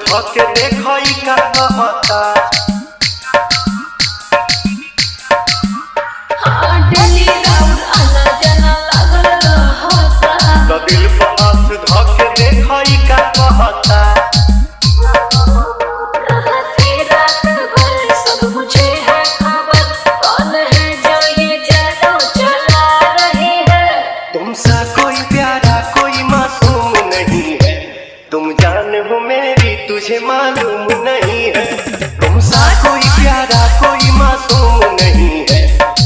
धके देखई का कहता डेली राउंड आना जाना लागल रहता तो दिल पर हाथ धके देखई का कहता रहती रात भर सब मुझे है खबर कौन है जो ये जादू चला रही है। तुमसा कोई प्यारा कोई मासूम नहीं है, तुम जान हो मेरी तुझे मालूम नहीं है। तुमसा कोई प्यारा कोई मासूम नहीं है,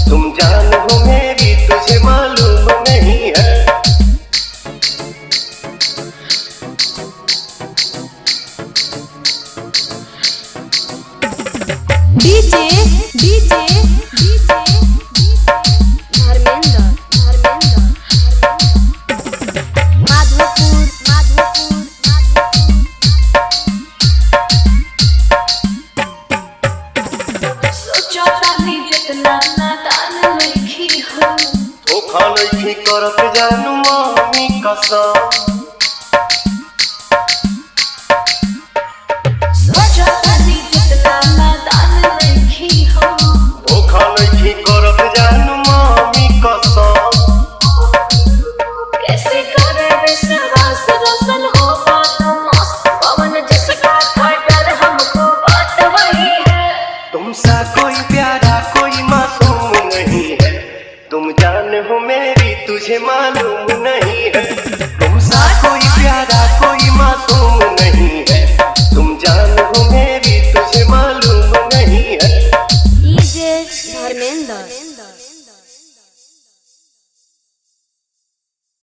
तुम जान हो मेरी तुझे मालूम नहीं है। DJ DJ DJ Dharmendra Dharmendra Madhopur Madhopur सोचो तानी जितना नादान लिखी हो धोखा नहीं करत जानू मामी कसम। सोचो तानी जितना नादान लिखी हो धोखा नहीं करत जानू मामी कसम। कैसे करे विश्वास रोशन हो बात मस्त पवन जिसका खटर हमको बात वही है। तुमसा कोई प्यारा कोई मासूम नहीं है, तुम जान हो मेरी तुझे मालूम नहीं है। तुमसा कोई प्यारा कोई मासूम नहीं है, तुम जान हो मेरी तुझे मालूम नहीं है। डीजे धर्मेंद्र।